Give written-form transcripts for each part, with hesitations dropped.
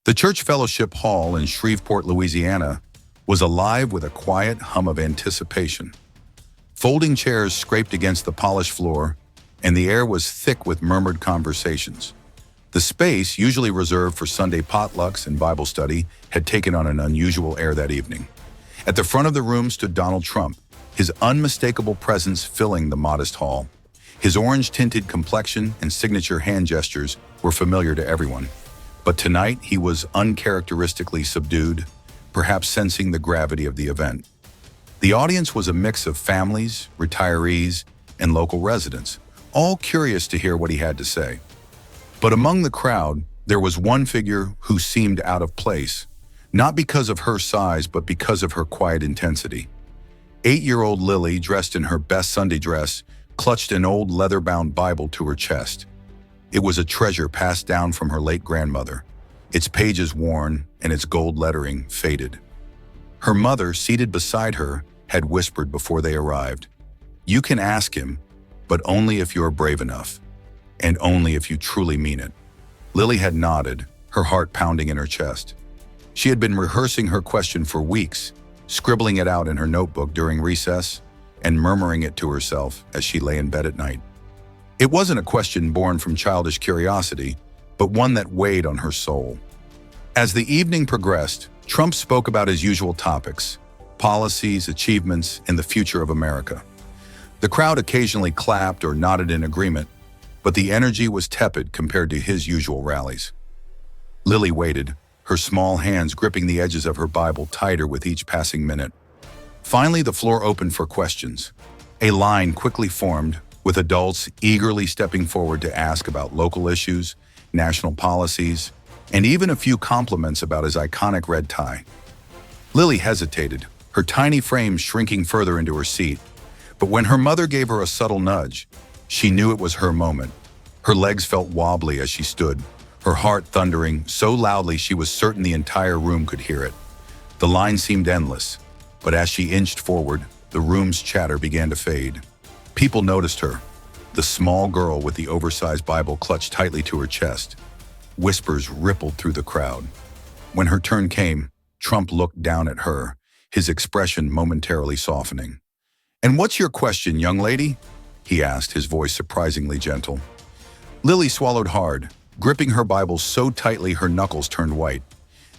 The Church Fellowship Hall in Shreveport, Louisiana, was alive with a quiet hum of anticipation. Folding chairs scraped against the polished floor, and the air was thick with murmured conversations. The space, usually reserved for Sunday potlucks and Bible study, had taken on an unusual air that evening. At the front of the room stood Donald Trump, his unmistakable presence filling the modest hall. His orange-tinted complexion and signature hand gestures were familiar to everyone. But tonight he was uncharacteristically subdued, perhaps sensing the gravity of the event. The audience was a mix of families, retirees, and local residents, all curious to hear what he had to say. But among the crowd, there was one figure who seemed out of place, not because of her size, but because of her quiet intensity. 8-year-old Lily, dressed in her best Sunday dress, clutched an old leather-bound Bible to her chest. It was a treasure passed down from her late grandmother, its pages worn and its gold lettering faded. Her mother, seated beside her, had whispered before they arrived, "You can ask him, but only if you're brave enough, and only if you truly mean it." Lily had nodded, her heart pounding in her chest. She had been rehearsing her question for weeks, scribbling it out in her notebook during recess and murmuring it to herself as she lay in bed at night. It wasn't a question born from childish curiosity, but one that weighed on her soul. As the evening progressed, Trump spoke about his usual topics: policies, achievements, and the future of America. The crowd occasionally clapped or nodded in agreement, but the energy was tepid compared to his usual rallies. Lily waited, her small hands gripping the edges of her Bible tighter with each passing minute. Finally, the floor opened for questions. A line quickly formed, with adults eagerly stepping forward to ask about local issues, national policies, and even a few compliments about his iconic red tie. Lily hesitated, her tiny frame shrinking further into her seat. But when her mother gave her a subtle nudge, she knew it was her moment. Her legs felt wobbly as she stood, her heart thundering so loudly she was certain the entire room could hear it. The line seemed endless, but as she inched forward, the room's chatter began to fade. People noticed her, the small girl with the oversized Bible clutched tightly to her chest. Whispers rippled through the crowd. When her turn came, Trump looked down at her, his expression momentarily softening. "And what's your question, young lady?" he asked, his voice surprisingly gentle. Lily swallowed hard, gripping her Bible so tightly her knuckles turned white.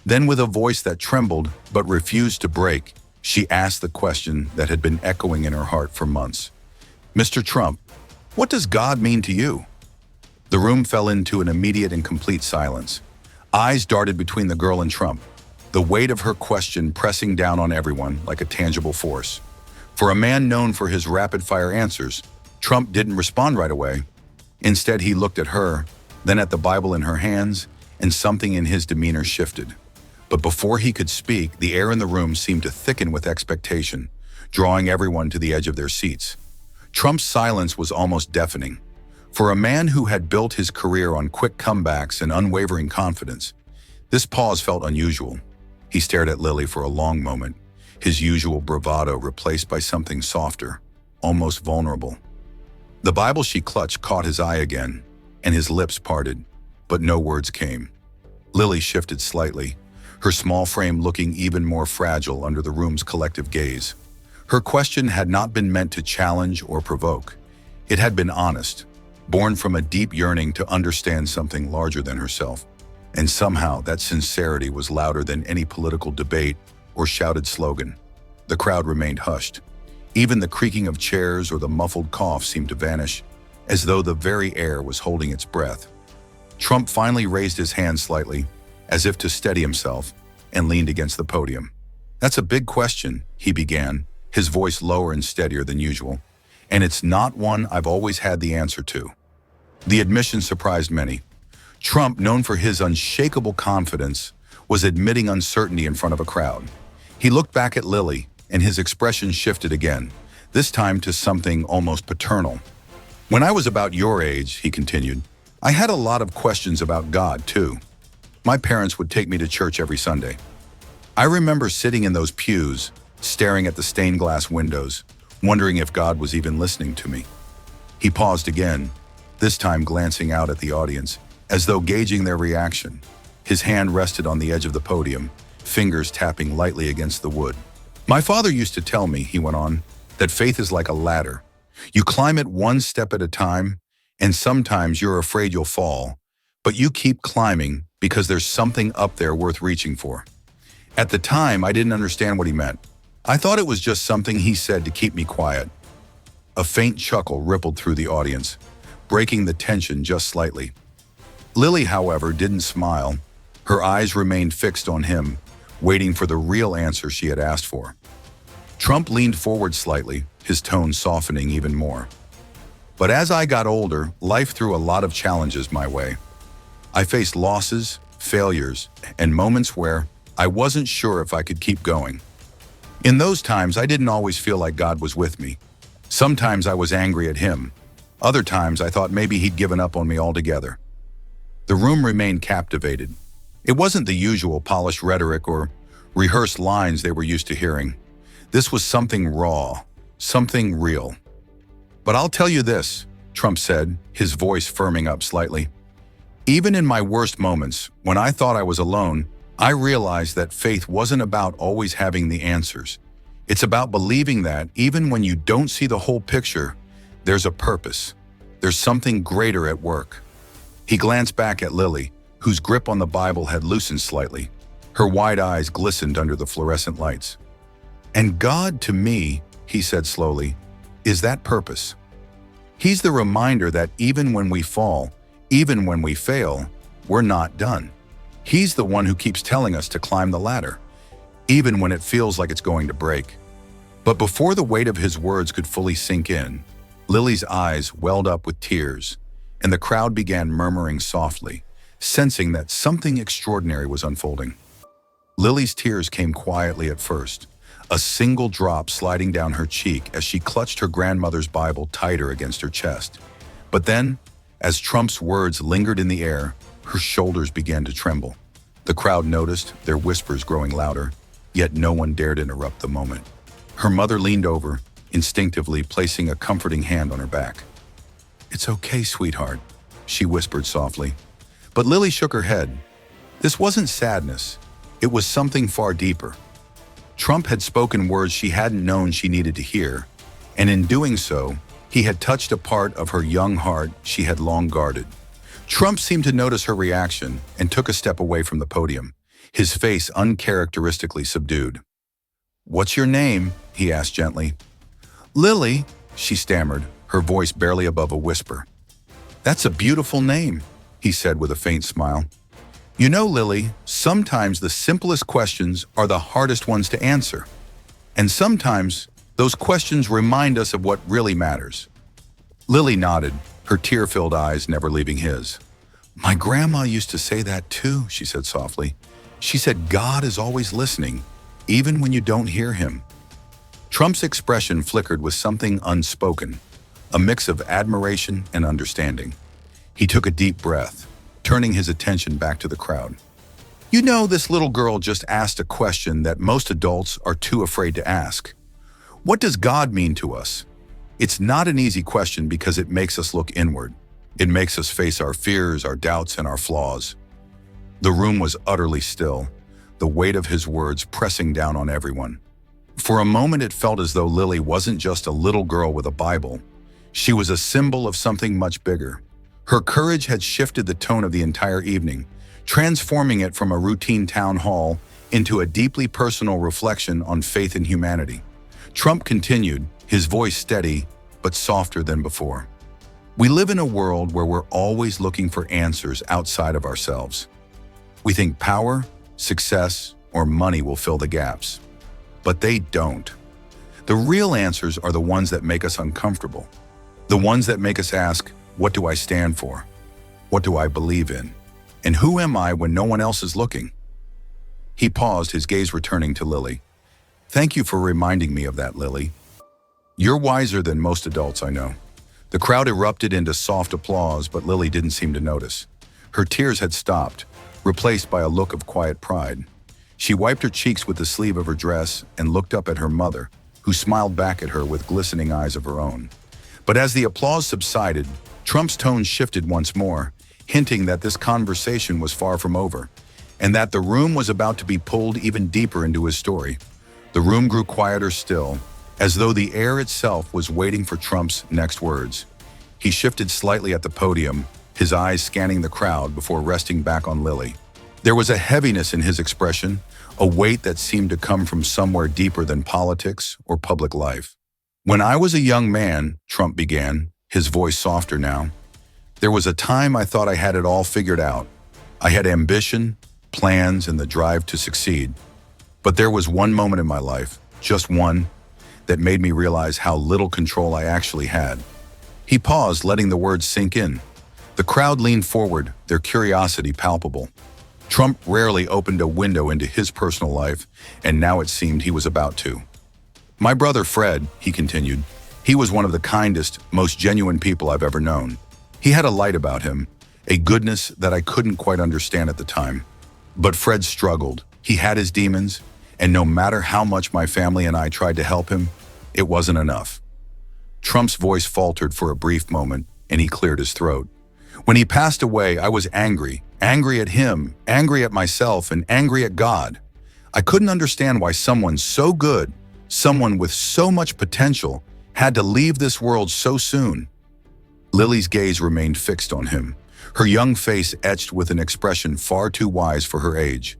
Then, with a voice that trembled but refused to break, she asked the question that had been echoing in her heart for months. "Mr. Trump, what does God mean to you?" The room fell into an immediate and complete silence. Eyes darted between the girl and Trump, the weight of her question pressing down on everyone like a tangible force. For a man known for his rapid-fire answers, Trump didn't respond right away. Instead, he looked at her, then at the Bible in her hands, and something in his demeanor shifted. But before he could speak, the air in the room seemed to thicken with expectation, drawing everyone to the edge of their seats. Trump's silence was almost deafening. For a man who had built his career on quick comebacks and unwavering confidence, this pause felt unusual. He stared at Lily for a long moment, his usual bravado replaced by something softer, almost vulnerable. The Bible she clutched caught his eye again, and his lips parted, but no words came. Lily shifted slightly, her small frame looking even more fragile under the room's collective gaze. Her question had not been meant to challenge or provoke. It had been honest, born from a deep yearning to understand something larger than herself. And somehow that sincerity was louder than any political debate or shouted slogan. The crowd remained hushed. Even the creaking of chairs or the muffled cough seemed to vanish, as though the very air was holding its breath. Trump finally raised his hand slightly, as if to steady himself, and leaned against the podium. "That's a big question," he began, his voice lower and steadier than usual. "And it's not one I've always had the answer to." The admission surprised many. Trump, known for his unshakable confidence, was admitting uncertainty in front of a crowd. He looked back at Lily, and his expression shifted again, this time to something almost paternal. "When I was about your age," he continued, "I had a lot of questions about God, too. My parents would take me to church every Sunday. I remember sitting in those pews, staring at the stained glass windows, wondering if God was even listening to me." He paused again, this time glancing out at the audience, as though gauging their reaction. His hand rested on the edge of the podium, fingers tapping lightly against the wood. My father used to tell me, he went on, that faith is like a ladder. You climb it one step at a time, and sometimes you're afraid you'll fall, but you keep climbing because there's something up there worth reaching for. At the time, I didn't understand what he meant. I thought it was just something he said to keep me quiet. A faint chuckle rippled through the audience, breaking the tension just slightly. Lily, however, didn't smile. Her eyes remained fixed on him, waiting for the real answer she had asked for. Trump leaned forward slightly, his tone softening even more. But as I got older, life threw a lot of challenges my way. I faced losses, failures, and moments where I wasn't sure if I could keep going. In those times, I didn't always feel like God was with me. Sometimes I was angry at him. Other times I thought maybe he'd given up on me altogether. The room remained captivated. It wasn't the usual polished rhetoric or rehearsed lines they were used to hearing. This was something raw, something real. But I'll tell you this, Trump said, his voice firming up slightly. Even in my worst moments, when I thought I was alone, I realized that faith wasn't about always having the answers. It's about believing that, even when you don't see the whole picture, there's a purpose. There's something greater at work. He glanced back at Lily, whose grip on the Bible had loosened slightly. Her wide eyes glistened under the fluorescent lights. And God, to me, he said slowly, is that purpose. He's the reminder that even when we fall, even when we fail, we're not done. He's the one who keeps telling us to climb the ladder, even when it feels like it's going to break. But before the weight of his words could fully sink in, Lily's eyes welled up with tears, and the crowd began murmuring softly, sensing that something extraordinary was unfolding. Lily's tears came quietly at first, a single drop sliding down her cheek as she clutched her grandmother's Bible tighter against her chest. But then, as Trump's words lingered in the air, her shoulders began to tremble. The crowd noticed, their whispers growing louder, yet no one dared interrupt the moment. Her mother leaned over, instinctively placing a comforting hand on her back. "It's okay, sweetheart," she whispered softly. But Lily shook her head. This wasn't sadness. It was something far deeper. Trump had spoken words she hadn't known she needed to hear, and in doing so, he had touched a part of her young heart she had long guarded. Trump seemed to notice her reaction and took a step away from the podium, his face uncharacteristically subdued. "What's your name?" he asked gently. "Lily," she stammered, her voice barely above a whisper. "That's a beautiful name," he said with a faint smile. "You know, Lily, sometimes the simplest questions are the hardest ones to answer. And sometimes those questions remind us of what really matters." Lily nodded, her tear-filled eyes never leaving his. "My grandma used to say that too," she said softly. "She said God is always listening, even when you don't hear him." Trump's expression flickered with something unspoken, a mix of admiration and understanding. He took a deep breath, turning his attention back to the crowd. "You know, this little girl just asked a question that most adults are too afraid to ask. What does God mean to us? It's not an easy question because it makes us look inward. It makes us face our fears, our doubts, and our flaws." The room was utterly still, the weight of his words pressing down on everyone. For a moment, it felt as though Lily wasn't just a little girl with a Bible. She was a symbol of something much bigger. Her courage had shifted the tone of the entire evening, transforming it from a routine town hall into a deeply personal reflection on faith and humanity. Trump continued, his voice steady but softer than before. "We live in a world where we're always looking for answers outside of ourselves. We think power, success, or money will fill the gaps. But they don't. The real answers are the ones that make us uncomfortable. The ones that make us ask, what do I stand for? What do I believe in? And who am I when no one else is looking?" He paused, his gaze returning to Lily. "Thank you for reminding me of that, Lily. You're wiser than most adults I know." The crowd erupted into soft applause, but Lily didn't seem to notice. Her tears had stopped, replaced by a look of quiet pride. She wiped her cheeks with the sleeve of her dress and looked up at her mother, who smiled back at her with glistening eyes of her own. But as the applause subsided, Trump's tone shifted once more, hinting that this conversation was far from over. and that the room was about to be pulled even deeper into his story. The room grew quieter still, as though the air itself was waiting for Trump's next words. He shifted slightly at the podium, his eyes scanning the crowd before resting back on Lily. There was a heaviness in his expression, a weight that seemed to come from somewhere deeper than politics or public life. "When I was a young man," Trump began, his voice softer now, "there was a time I thought I had it all figured out. I had ambition, plans, and the drive to succeed. But there was one moment in my life, just one, that made me realize how little control I actually had." He paused, letting the words sink in. The crowd leaned forward, their curiosity palpable. Trump rarely opened a window into his personal life, and now it seemed he was about to. "My brother Fred," he continued, "he was one of the kindest, most genuine people I've ever known. He had a light about him, a goodness that I couldn't quite understand at the time. But Fred struggled. He had his demons, and no matter how much my family and I tried to help him, it wasn't enough." Trump's voice faltered for a brief moment, and he cleared his throat. "When he passed away, I was angry at him, angry at myself, and angry at God. I couldn't understand why someone so good, someone with so much potential, had to leave this world so soon." Lily's gaze remained fixed on him, her young face etched with an expression far too wise for her age.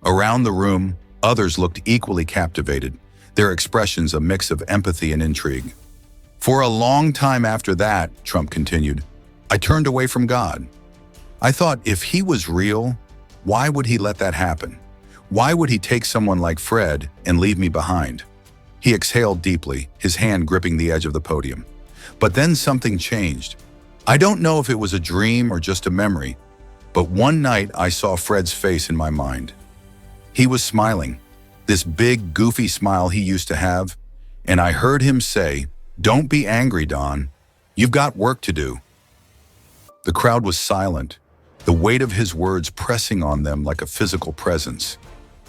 Around the room, others looked equally captivated, their expressions a mix of empathy and intrigue. "For a long time after that," Trump continued, "I turned away from God. I thought if he was real, why would he let that happen? Why would he take someone like Fred and leave me behind?" He exhaled deeply, his hand gripping the edge of the podium. "But then something changed. I don't know if it was a dream or just a memory, but one night I saw Fred's face in my mind. He was smiling, this big, goofy smile he used to have, and I heard him say, 'Don't be angry, Don. You've got work to do.'" The crowd was silent, the weight of his words pressing on them like a physical presence.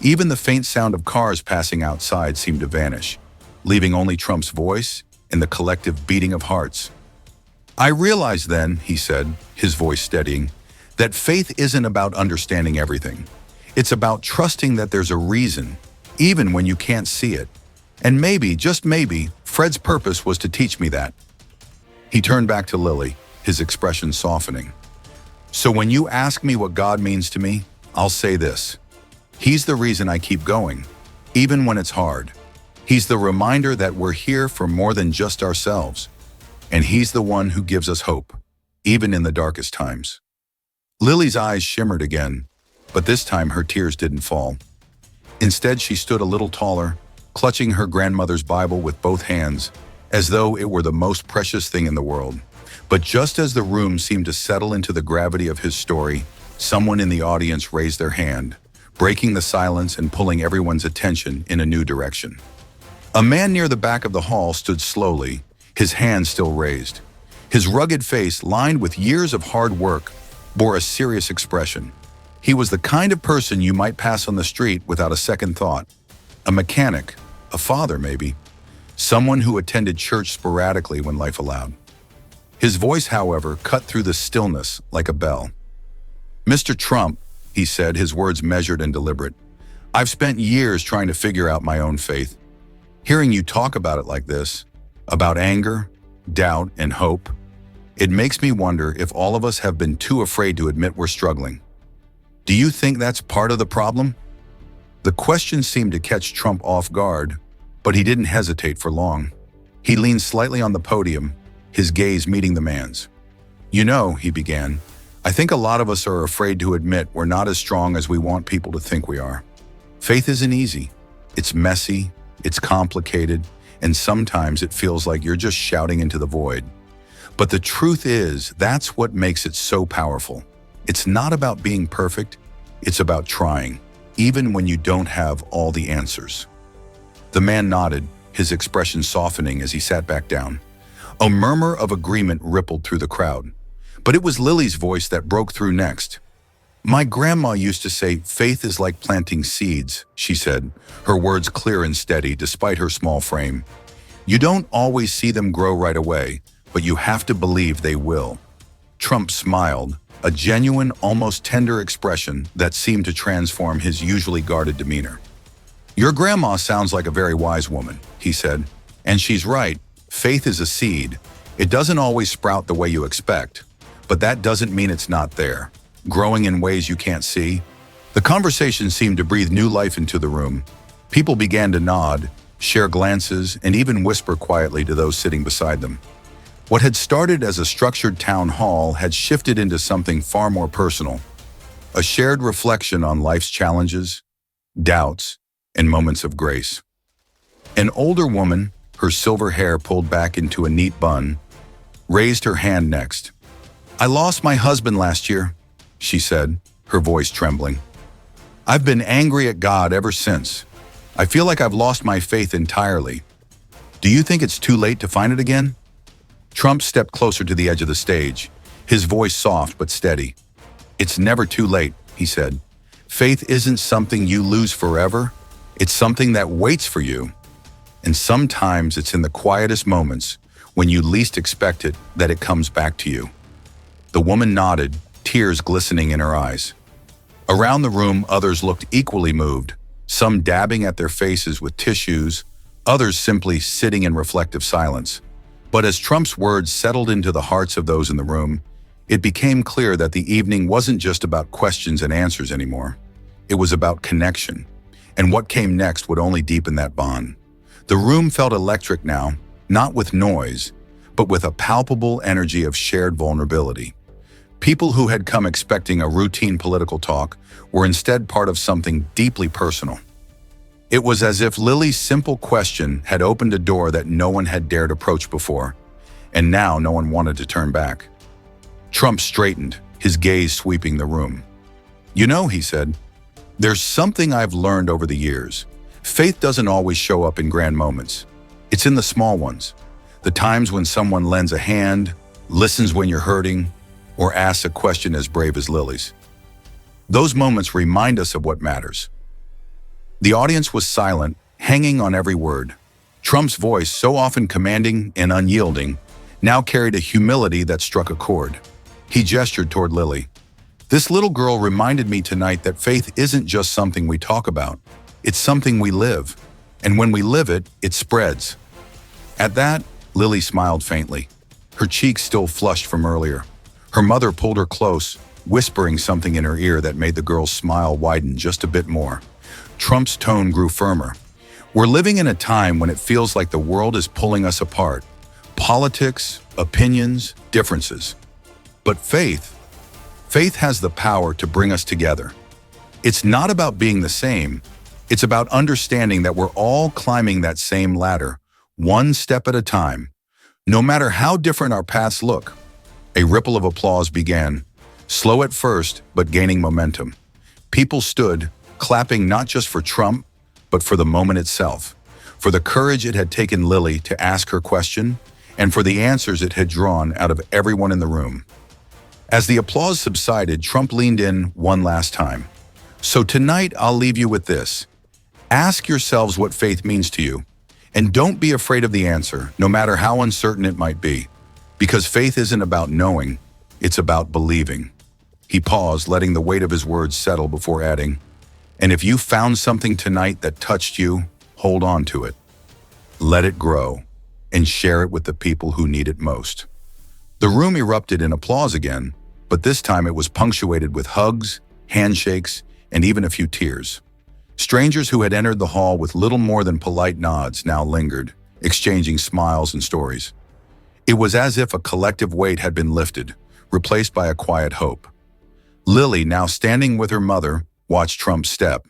Even the faint sound of cars passing outside seemed to vanish, leaving only Trump's voice and the collective beating of hearts. "I realized then," he said, his voice steadying, "that faith isn't about understanding everything. It's about trusting that there's a reason, even when you can't see it. And maybe, just maybe, Fred's purpose was to teach me that." He turned back to Lily, his expression softening. "So when you ask me what God means to me, I'll say this. He's the reason I keep going, even when it's hard. He's the reminder that we're here for more than just ourselves. And he's the one who gives us hope, even in the darkest times." Lily's eyes shimmered again, but this time her tears didn't fall. Instead, she stood a little taller, clutching her grandmother's Bible with both hands, as though it were the most precious thing in the world. But just as the room seemed to settle into the gravity of his story, someone in the audience raised their hand, breaking the silence and pulling everyone's attention in a new direction. A man near the back of the hall stood slowly, his hand still raised. His rugged face, lined with years of hard work, bore a serious expression. He was the kind of person you might pass on the street without a second thought. A mechanic, a father maybe, someone who attended church sporadically when life allowed. His voice, however, cut through the stillness like a bell. "Mr. Trump," he said, his words measured and deliberate, "I've spent years trying to figure out my own faith. Hearing you talk about it like this, about anger, doubt, and hope, it makes me wonder if all of us have been too afraid to admit we're struggling. Do you think that's part of the problem?" The question seemed to catch Trump off guard, but he didn't hesitate for long. He leaned slightly on the podium, his gaze meeting the man's. "You know," he began, "I think a lot of us are afraid to admit we're not as strong as we want people to think we are. Faith isn't easy. It's messy, it's complicated, and sometimes it feels like you're just shouting into the void. But the truth is, that's what makes it so powerful. It's not about being perfect, it's about trying, even when you don't have all the answers." The man nodded, his expression softening as he sat back down. A murmur of agreement rippled through the crowd, but it was Lily's voice that broke through next. "My grandma used to say faith is like planting seeds," she said, her words clear and steady despite her small frame. "You don't always see them grow right away, but you have to believe they will." Trump smiled, a genuine, almost tender expression that seemed to transform his usually guarded demeanor. "Your grandma sounds like a very wise woman," he said. "And she's right. Faith is a seed. It doesn't always sprout the way you expect, but that doesn't mean it's not there, growing in ways you can't see." The conversation seemed to breathe new life into the room. People began to nod, share glances, and even whisper quietly to those sitting beside them. What had started as a structured town hall had shifted into something far more personal, a shared reflection on life's challenges, doubts, and moments of grace. An older woman, her silver hair pulled back into a neat bun, raised her hand next. "I lost my husband last year," she said, her voice trembling. "I've been angry at God ever since. I feel like I've lost my faith entirely. Do you think it's too late to find it again?" Trump stepped closer to the edge of the stage, his voice soft but steady. "It's never too late," he said. "Faith isn't something you lose forever. It's something that waits for you. And sometimes it's in the quietest moments, when you least expect it, that it comes back to you." The woman nodded, tears glistening in her eyes. Around the room, others looked equally moved, some dabbing at their faces with tissues, others simply sitting in reflective silence. But as Trump's words settled into the hearts of those in the room, it became clear that the evening wasn't just about questions and answers anymore. It was about connection, and what came next would only deepen that bond. The room felt electric now, not with noise, but with a palpable energy of shared vulnerability. People who had come expecting a routine political talk were instead part of something deeply personal. It was as if Lily's simple question had opened a door that no one had dared approach before, and now no one wanted to turn back. Trump straightened, his gaze sweeping the room. "You know," he said, "there's something I've learned over the years. Faith doesn't always show up in grand moments. It's in the small ones, the times when someone lends a hand, listens when you're hurting, or asks a question as brave as Lily's. Those moments remind us of what matters." The audience was silent, hanging on every word. Trump's voice, so often commanding and unyielding, now carried a humility that struck a chord. He gestured toward Lily. "This little girl reminded me tonight that faith isn't just something we talk about. It's something we live. And when we live it, it spreads." At that, Lily smiled faintly, her cheeks still flushed from earlier. Her mother pulled her close, whispering something in her ear that made the girl's smile widen just a bit more. Trump's tone grew firmer. "We're living in a time when it feels like the world is pulling us apart. Politics, opinions, differences. But faith has the power to bring us together. It's not about being the same. It's about understanding that we're all climbing that same ladder, one step at a time, no matter how different our paths look." A ripple of applause began, slow at first, but gaining momentum. People stood, clapping not just for Trump, but for the moment itself, for the courage it had taken Lily to ask her question, and for the answers it had drawn out of everyone in the room. As the applause subsided, Trump leaned in one last time. "So tonight, I'll leave you with this. Ask yourselves what faith means to you, and don't be afraid of the answer, no matter how uncertain it might be, because faith isn't about knowing, it's about believing." He paused, letting the weight of his words settle before adding, "And if you found something tonight that touched you, hold on to it. Let it grow, and share it with the people who need it most." The room erupted in applause again, but this time it was punctuated with hugs, handshakes, and even a few tears. Strangers who had entered the hall with little more than polite nods now lingered, exchanging smiles and stories. It was as if a collective weight had been lifted, replaced by a quiet hope. Lily, now standing with her mother, watched Trump step,